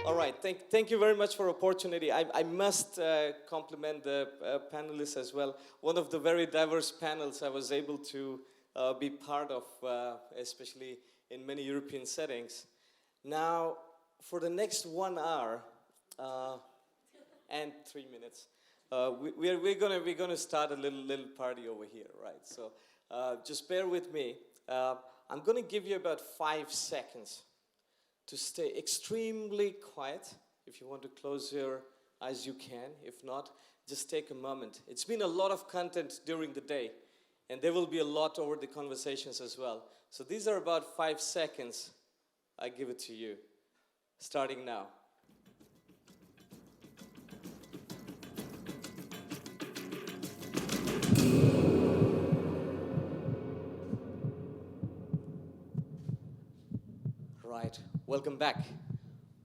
All right, thank you very much for opportunity. I must compliment the panelists as well. One of the very diverse panels I was able to be part of, especially in many European settings. Now, for the next 1 hour and 3 minutes, we're gonna start a little party over here, right? So just bear with me. I'm gonna give you about 5 seconds to stay extremely quiet. If you want to close your eyes, you can. If not, just take a moment. It's been a lot of content during the day, and there will be a lot over the conversations as well. So these are about 5 seconds. I give it to you, starting now. Right, welcome back.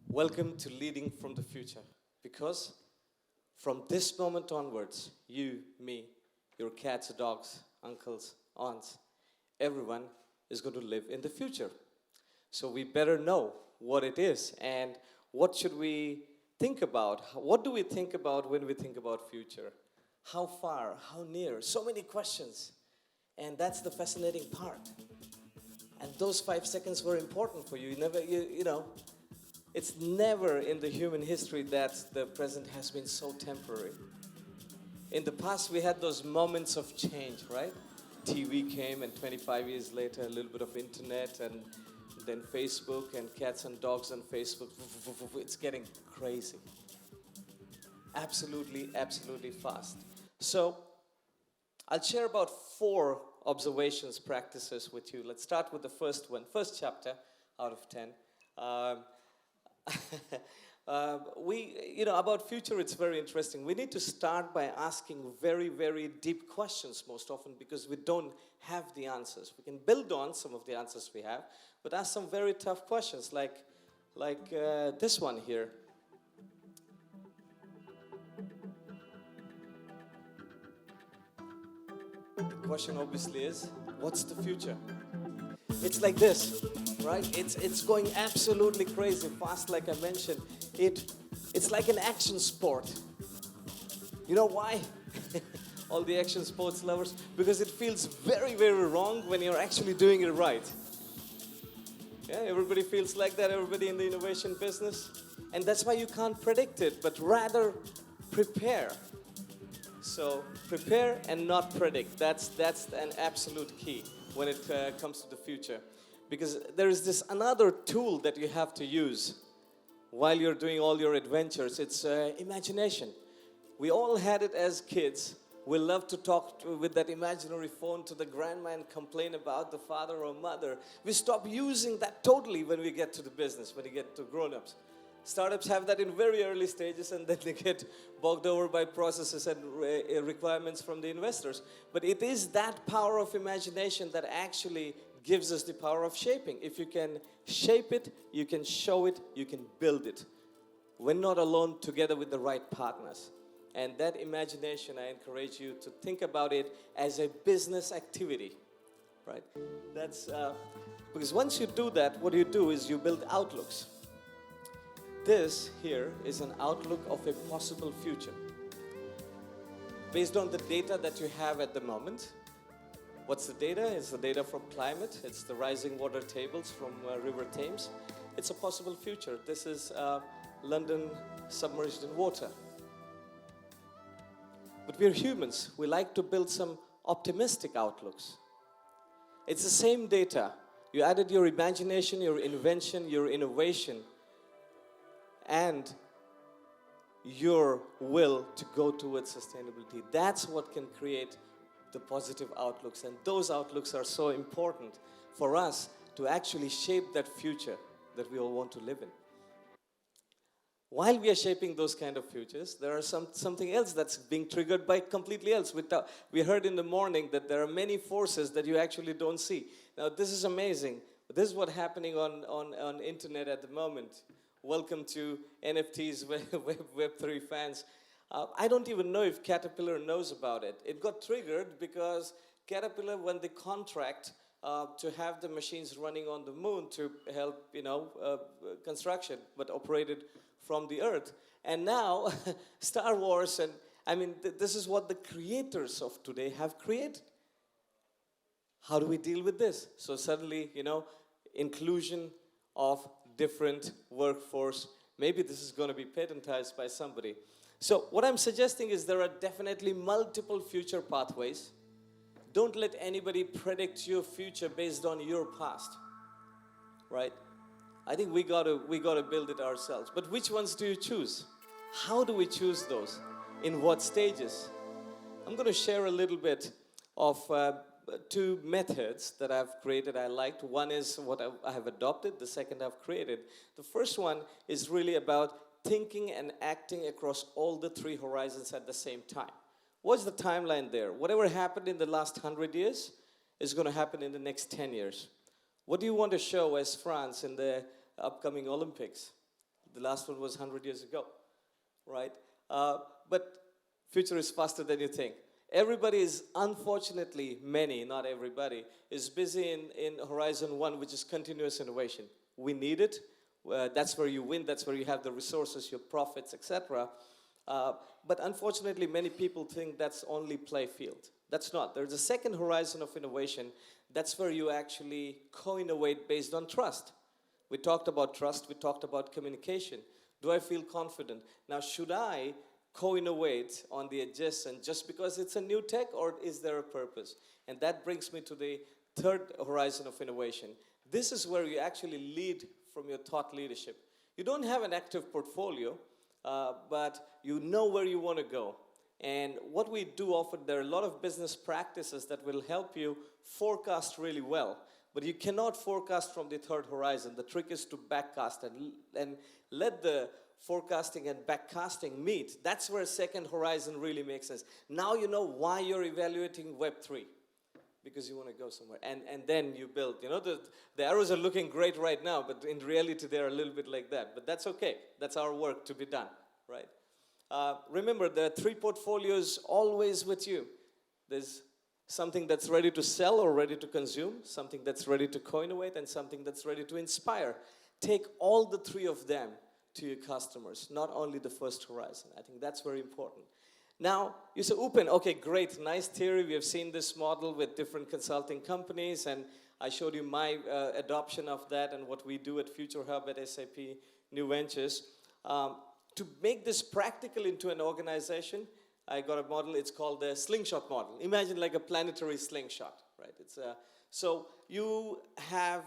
Welcome to Leading from the Future. Because from this moment onwards, you, me, your cats, dogs, uncles, aunts, everyone is going to live in the future. So we better know what it is and what should we think about. What do we think about when we think about future? How far? How near? So many questions. And that's the fascinating part. And those 5 seconds were important for you. You know, it's never in the human history that the present has been so temporary. In the past, we had those moments of change, right? TV came, and 25 years later, a little bit of internet, and then Facebook, and cats and dogs on Facebook. It's getting crazy. Absolutely, absolutely fast. So, I'll share about 4 observations, practices with you. Let's start with the first one. First chapter out of 10. About future, it's very interesting. We need to start by asking very, very deep questions most often because we don't have the answers. We can build on some of the answers we have, but ask some very tough questions like this one here. The question obviously is, what's the future? It's like this, right? It's going absolutely crazy fast, like I mentioned. It's like an action sport. You know why? All the action sports lovers, because it feels very, very wrong when you're actually doing it right. Yeah, everybody feels like that, everybody in the innovation business. And that's why you can't predict it, but rather prepare. So prepare and not predict. That's an absolute key when it comes to the future. Because there is this another tool that you have to use while you're doing all your adventures. It's imagination. We all had it as kids. We love to talk with that imaginary phone to the grandma and complain about the father or mother. We stop using that totally when we get to the business, when we get to grown-ups. Startups have that in very early stages, and then they get bogged over by processes and requirements from the investors. But it is that power of imagination that actually gives us the power of shaping. If you can shape it, you can show it, you can build it. When not alone, together with the right partners. And that imagination, I encourage you to think about it as a business activity, right? That's because once you do that, what you do is you build outlooks. This here is an outlook of a possible future. Based on the data that you have at the moment. What's the data? It's the data from climate. It's the rising water tables from River Thames. It's a possible future. This is London submerged in water. But we're humans. We like to build some optimistic outlooks. It's the same data. You added your imagination, your invention, your innovation, and your will to go towards sustainability. That's what can create the positive outlooks. And those outlooks are so important for us to actually shape that future that we all want to live in. While we are shaping those kind of futures, there are something else that's being triggered by completely else. We heard in the morning that there are many forces that you actually don't see. Now, this is amazing. This is what's happening on internet at the moment. Welcome to NFTs, Web3 fans. I don't even know if Caterpillar knows about it. It got triggered because Caterpillar won the contract to have the machines running on the moon to help, construction, but operated from the earth. And now, Star Wars, and I mean, this is what the creators of today have created. How do we deal with this? So suddenly, inclusion of different workforce. Maybe this is going to be patentized by somebody. So what I'm suggesting is there are definitely multiple future pathways. Don't let anybody predict your future based on your past, right? I think we got to build it ourselves. But which ones do you choose? How do we choose those? In what stages? I'm going to share a little bit of two methods that I've created I liked. One is what I have adopted. The second I've created. The first one is really about thinking and acting across all the three horizons at the same time. What's the timeline there? Whatever happened in the last 100 years is going to happen in the next 10 years. What do you want to show as France in the upcoming Olympics? The last one was 100 years ago, right? But future is faster than you think. Everybody is, unfortunately, many, not everybody, is busy in Horizon 1, which is continuous innovation. We need it. That's where you win. That's where you have the resources, your profits, etc. But unfortunately, many people think that's only play field. That's not. There's a second horizon of innovation. That's where you actually co-innovate based on trust. We talked about trust. We talked about communication. Do I feel confident? Now, should I co-innovate on the adjacent just because it's a new tech, or is there a purpose? And that brings me to the third horizon of innovation. This is where you actually lead from your thought leadership. You don't have an active portfolio, but you know where you want to go. And what we do often, there are a lot of business practices that will help you forecast really well. But you cannot forecast from the third horizon. The trick is to backcast and let the forecasting and backcasting meet. That's where second horizon really makes sense. Now you know why you're evaluating Web3. Because you want to go somewhere. And then you build. The arrows are looking great right now, but in reality they're a little bit like that. But that's okay. That's our work to be done, right? Remember, there are three portfolios always with you. There's something that's ready to sell or ready to consume, something that's ready to co-innovate, and something that's ready to inspire. Take all the three of them to your customers, not only the first horizon. I think that's very important. Now, you say, Upen, okay, great, nice theory. We have seen this model with different consulting companies, and I showed you my adoption of that and what we do at Future Hub at SAP New Ventures. To make this practical into an organization, I got a model, it's called the slingshot model. Imagine like a planetary slingshot, right? So you have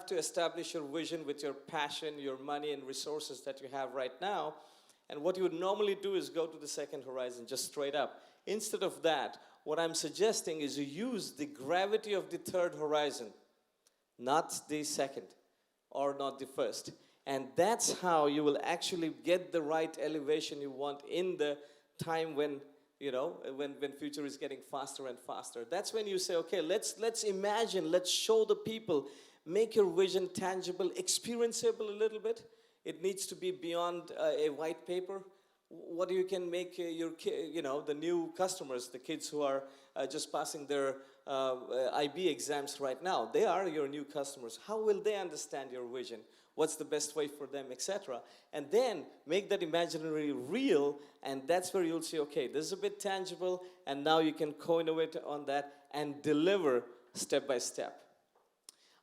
to establish your vision with your passion, your money and resources that you have right now. And what you would normally do is go to the second horizon, just straight up. Instead of that, what I'm suggesting is you use the gravity of the third horizon, not the second or not the first. And that's how you will actually get the right elevation you want in the time when future is getting faster and faster. That's when you say, okay, let's imagine, let's show the people, make your vision tangible, experienceable a little bit. It needs to be beyond a white paper. What you can make the new customers, the kids who are just passing their IB exams right now, they are your new customers. How will they understand your vision? What's the best way for them, etc. And then make that imaginary real, and that's where you'll see, okay, this is a bit tangible, and now you can co-innovate on that and deliver step by step.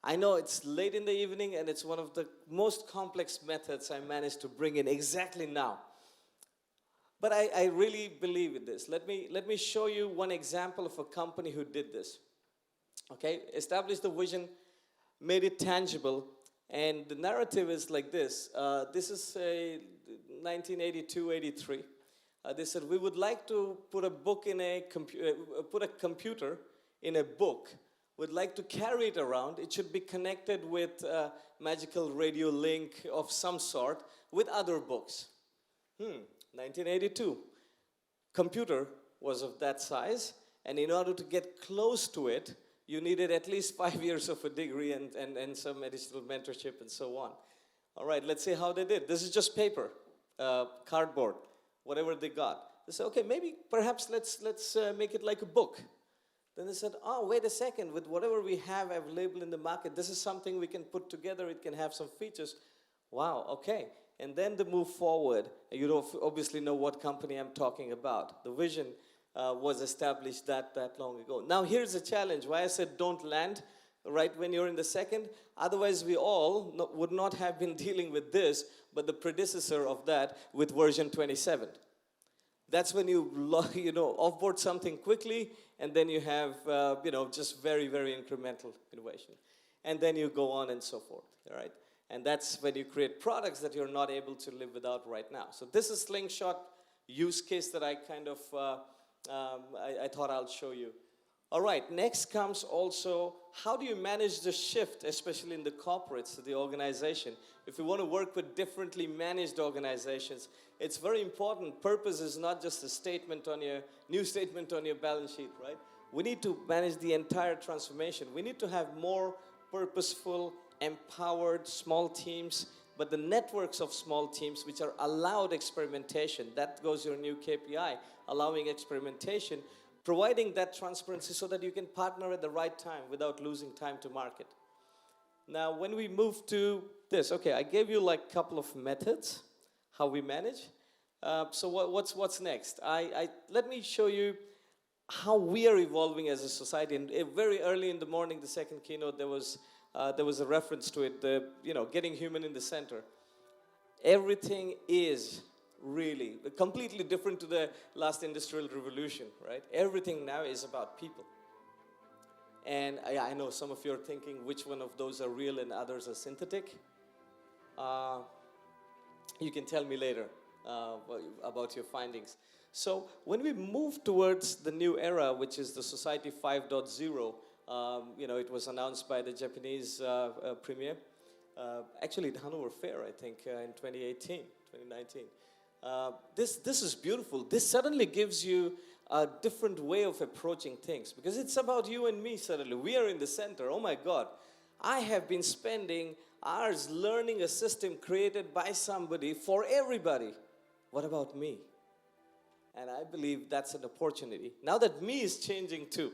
I know it's late in the evening, and it's one of the most complex methods I managed to bring in exactly now. But I really believe in this. Let me show you one example of a company who did this. Okay, established the vision, made it tangible, and the narrative is like this. This is 1982-83. They said, we would like to put a book in put a computer in a book. We'd like to carry it around. It should be connected with a magical radio link of some sort with other books. 1982. Computer was of that size, and in order to get close to it, you needed at least 5 years of a degree and some additional mentorship and so on. All right, let's see how they did. This is just paper, cardboard, whatever they got. They said, okay, maybe perhaps let's make it like a book. Then they said, oh, wait a second, with whatever we have available in the market, this is something we can put together, it can have some features. Wow, okay. and then the move forward. You obviously know what company I'm talking about. The vision was established that long ago. Now here's a challenge. Why I said don't land right when you're in the second. Otherwise we all would not have been dealing with this, but the predecessor of that with version 27. That's when you offboard something quickly, and then you have just very, very incremental innovation. And then you go on and so forth, all right? And that's when you create products that you're not able to live without right now. So this is Slingshot use case that I kind of, I thought I'll show you. All right, next comes also, how do you manage the shift, especially in the corporates, the organization? If you want to work with differently managed organizations, it's very important. Purpose is not just a statement on your, new statement on your balance sheet, right? We need to manage the entire transformation. We need to have more purposeful, empowered small teams, but the networks of small teams which are allowed experimentation. That goes your new KPI, allowing experimentation, providing that transparency so that you can partner at the right time without losing time to market. Now, when we move to this, okay, I gave you like a couple of methods, how we manage. So what's next? Let me show you how we are evolving as a society. And very early in the morning, the second keynote, there was a reference to it, getting human in the center. Everything is really completely different to the last industrial revolution, right? Everything now is about people. And I know some of you are thinking which one of those are real and others are synthetic. You can tell me later about your findings. So when we move towards the new era, which is the Society 5.0, it was announced by the Japanese premier, actually at Hanover Fair, I think, in 2019. This is beautiful. This suddenly gives you a different way of approaching things, because it's about you and me suddenly. We are in the center. Oh my God. I have been spending hours learning a system created by somebody for everybody. What about me? And I believe that's an opportunity. Now that me is changing too.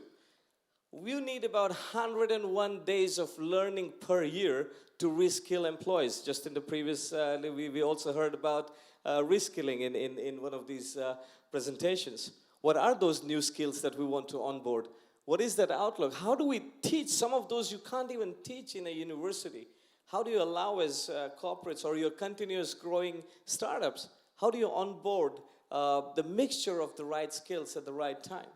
We need about 101 days of learning per year to reskill employees. Just in the previous, we also heard about reskilling in one of these presentations. What are those new skills that we want to onboard? What is that outlook? How do we teach some of those you can't even teach in a university? How do you allow as corporates or your continuous growing startups, how do you onboard the mixture of the right skills at the right time?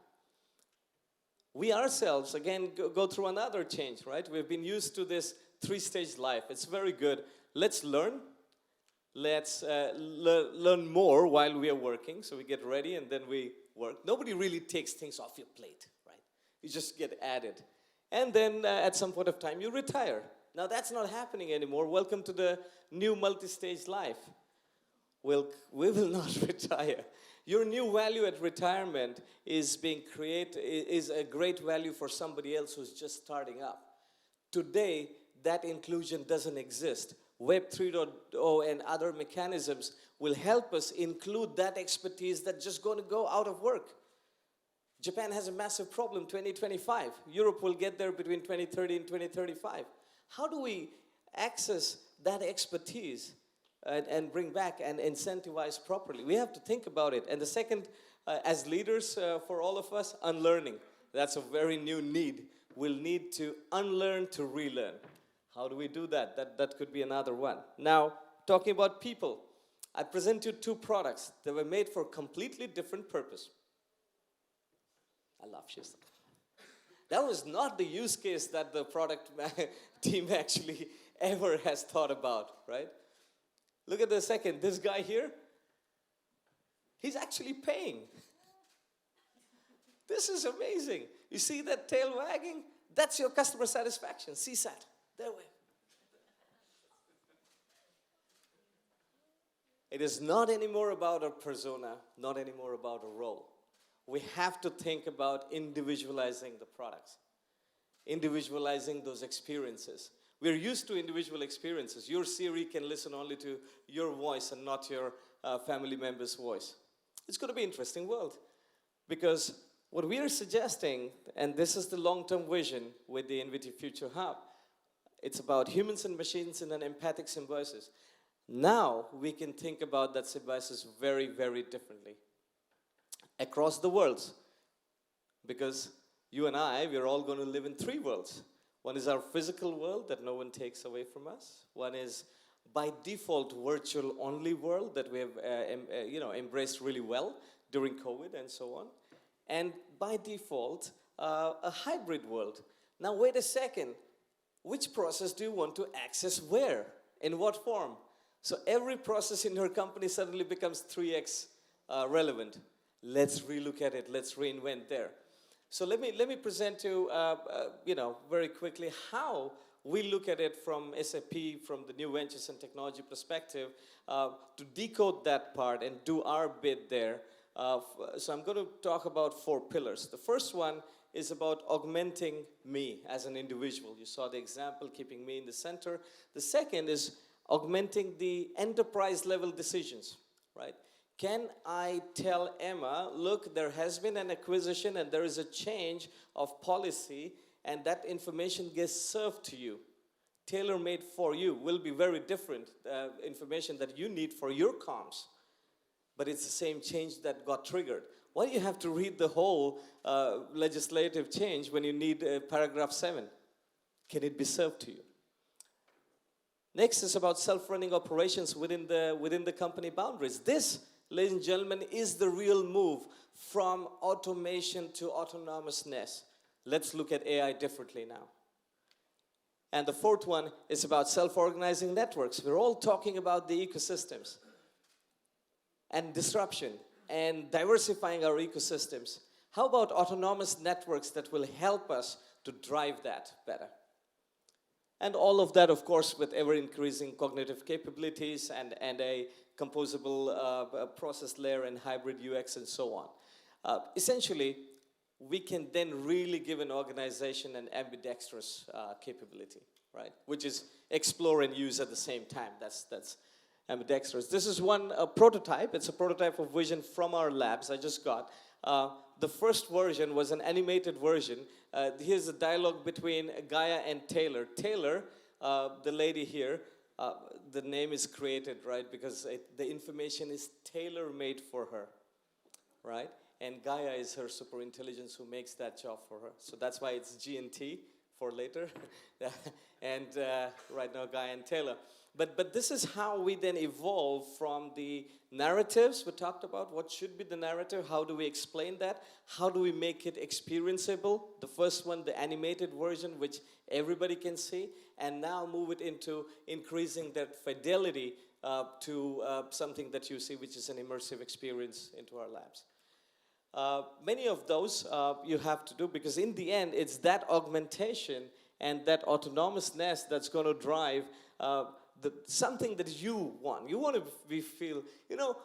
We ourselves, again, go through another change, right? We've been used to this three-stage life. It's very good. Let's learn. Let's learn more while we are working. So we get ready and then we work. Nobody really takes things off your plate, right? You just get added. And then at some point of time, you retire. Now that's not happening anymore. Welcome to the new multi-stage life. We will not retire. Your new value at retirement is being created, is a great value for somebody else who's just starting up. Today, that inclusion doesn't exist. Web 3.0 and other mechanisms will help us include that expertise that's just going to go out of work. Japan has a massive problem, 2025. Europe will get there between 2030 and 2035. How do we access that expertise and bring back and incentivize properly? We have to think about it. And the second, as leaders for all of us, unlearning. That's a very new need. We'll need to unlearn to relearn. How do we do that? That could be another one. Now, talking about people, I present you two products that were made for completely different purpose. I love Shista. That was not the use case that the product team actually ever has thought about, right? Look at the second. This guy here, he's actually paying. This is amazing. You see that tail wagging? That's your customer satisfaction, CSAT. There we go. It is not anymore about a persona, not anymore about a role. We have to think about individualizing the products, individualizing those experiences. We're used to individual experiences. Your Siri can listen only to your voice and not your family member's voice. It's going to be an interesting world, because what we are suggesting, and this is the long-term vision with the NVT Future Hub, it's about humans and machines in an empathic symbiosis. Now we can think about that symbiosis very, very differently across the worlds, because you and I, we're all going to live in three worlds. One is our physical world that no one takes away from us. One is by default virtual only world that we have embraced really well during COVID and so on. And by default, a hybrid world. Now wait a second, which process do you want to access where? In what form? So every process in your company suddenly becomes 3x relevant. Let's relook at it, let's reinvent there. So let me present to very quickly how we look at it from SAP, from the new ventures and technology perspective, to decode that part and do our bit there. So I'm going to talk about 4 pillars. The first one is about augmenting me as an individual. You saw the example, keeping me in the center. The second is augmenting the enterprise level decisions, right? Can I tell Emma, look, there has been an acquisition and there is a change of policy, and that information gets served to you, tailor-made for you, will be very different information that you need for your comms, but it's the same change that got triggered. Why do you have to read the whole legislative change when you need paragraph 7? Can it be served to you? Next is about self-running operations within the company boundaries. This, ladies and gentlemen, is the real move from automation to autonomousness. Let's look at AI differently now. And the fourth one is about self-organizing networks. We're all talking about the ecosystems and disruption and diversifying our ecosystems. How about autonomous networks that will help us to drive that better? And all of that, of course, with ever-increasing cognitive capabilities and a composable process layer and hybrid UX and so on. Essentially, we can then really give an organization an ambidextrous capability, right? Which is explore and use at the same time. That's ambidextrous. This is one prototype. It's a prototype of vision from our labs I just got. The first version was an animated version. Here's a dialogue between Gaia and Taylor. Taylor, the lady here, the name is created, right? Because the information is tailor-made for her, right? And Gaia is her super intelligence who makes that job for her. So that's why it's G&T for later. And right now, Gaia and Taylor. But this is how we then evolve from the narratives we talked about. What should be the narrative? How do we explain that? How do we make it experienceable? The first one, the animated version, which everybody can see. And now move it into increasing that fidelity to something that you see, which is an immersive experience into our labs. Many of those you have to do, because in the end, it's that augmentation and that autonomousness that's going to drive something that you want. You want to feel,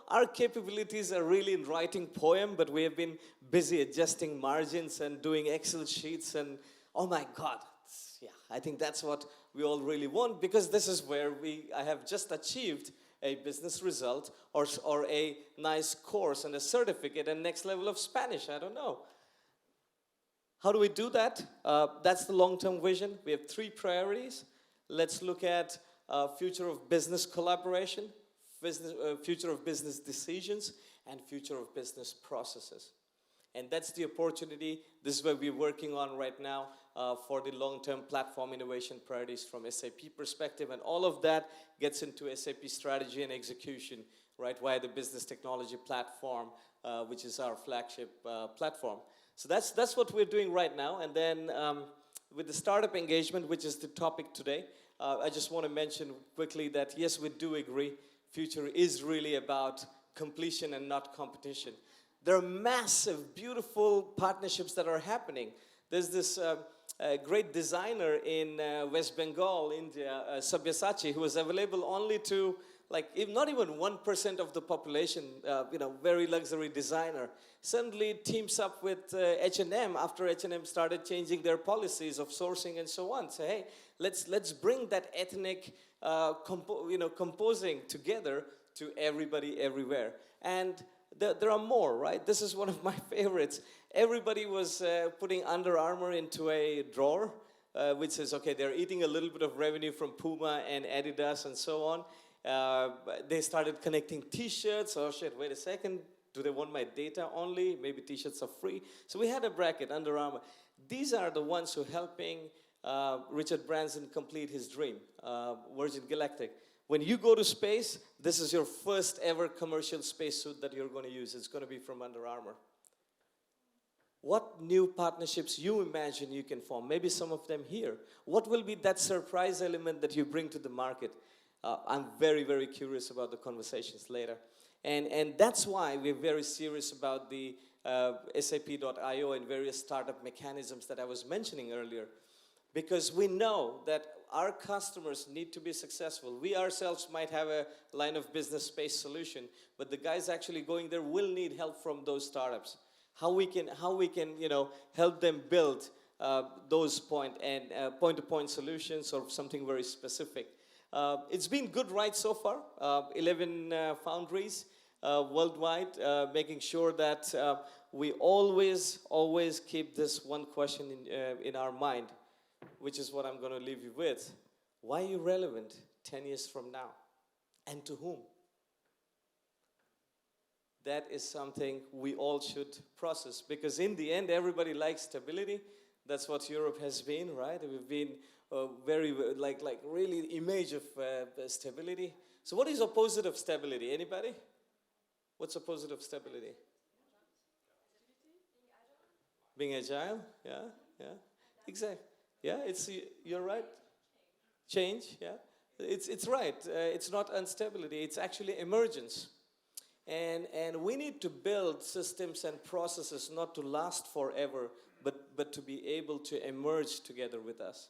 our capabilities are really in writing poem, but we have been busy adjusting margins and doing Excel sheets, and oh my God, yeah, I think that's what we all really want, because this is where I have just achieved a business result or a nice course and a certificate and next level of Spanish, I don't know. How do we do that? That's the long-term vision. We have 3 priorities. Let's look at future of business collaboration, future of business decisions, and future of business processes. And that's the opportunity. This is what we're working on right now for the long-term platform innovation priorities from SAP perspective. And all of that gets into SAP strategy and execution, right, via the business technology platform, which is our flagship platform. So that's what we're doing right now. And then with the startup engagement, which is the topic today, I just want to mention quickly that, yes, we do agree, future is really about completion and not competition. There are massive, beautiful partnerships that are happening. There's this great designer in West Bengal, India, Sabyasachi, who was available only to, not even 1% of the population, very luxury designer. Suddenly teams up with H&M after H&M started changing their policies of sourcing and so on. Say, hey, let's bring that ethnic composing together to everybody everywhere. And there are more, right? This is one of my favorites. Everybody was putting Under Armour into a drawer, which says, okay, they're eating a little bit of revenue from Puma and Adidas and so on. They started connecting T-shirts. Oh shit, wait a second. Do they want my data only? Maybe T-shirts are free. So we had a bracket, Under Armour. These are the ones who are helping Richard Branson complete his dream, Virgin Galactic. When you go to space, this is your first ever commercial spacesuit that you're going to use. It's going to be from Under Armour. What new partnerships you imagine you can form? Maybe some of them here. What will be that surprise element that you bring to the market? I'm very, very curious about the conversations later. And that's why we're very serious about the SAP.io and various startup mechanisms that I was mentioning earlier. Because we know that our customers need to be successful. We ourselves might have a line of business space solution, but the guys actually going there will need help from those startups. How we can help them build those point-to-point solutions or something very specific. It's been good ride so far. 11 foundries worldwide, making sure that we always keep this one question in our mind, which is what I'm going to leave you with. Why are you relevant 10 years from now? And to whom? That is something we all should process, because in the end, everybody likes stability. That's what Europe has been, right? We've been very, like really image of stability. So what is opposite of stability? Anybody? What's opposite of stability? Being agile? Yeah, exactly. Yeah, you're right. Change, yeah. It's right. It's not instability. It's actually emergence. And we need to build systems and processes not to last forever, but to be able to emerge together with us.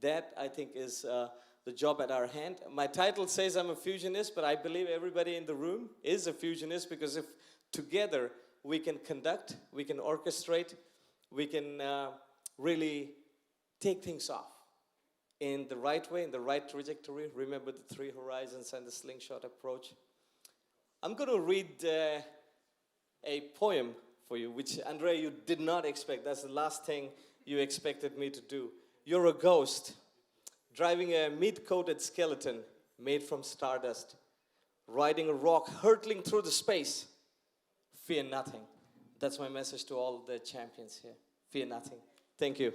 That, I think, is the job at our hand. My title says I'm a fusionist, but I believe everybody in the room is a fusionist, because if together we can conduct, we can orchestrate, we can really take things off in the right way, in the right trajectory. Remember the 3 horizons and the slingshot approach. I'm going to read a poem for you, which, Andrea, you did not expect. That's the last thing you expected me to do. You're a ghost, driving a meat-coated skeleton made from stardust, riding a rock, hurtling through the space. Fear nothing. That's my message to all the champions here. Fear nothing. Thank you.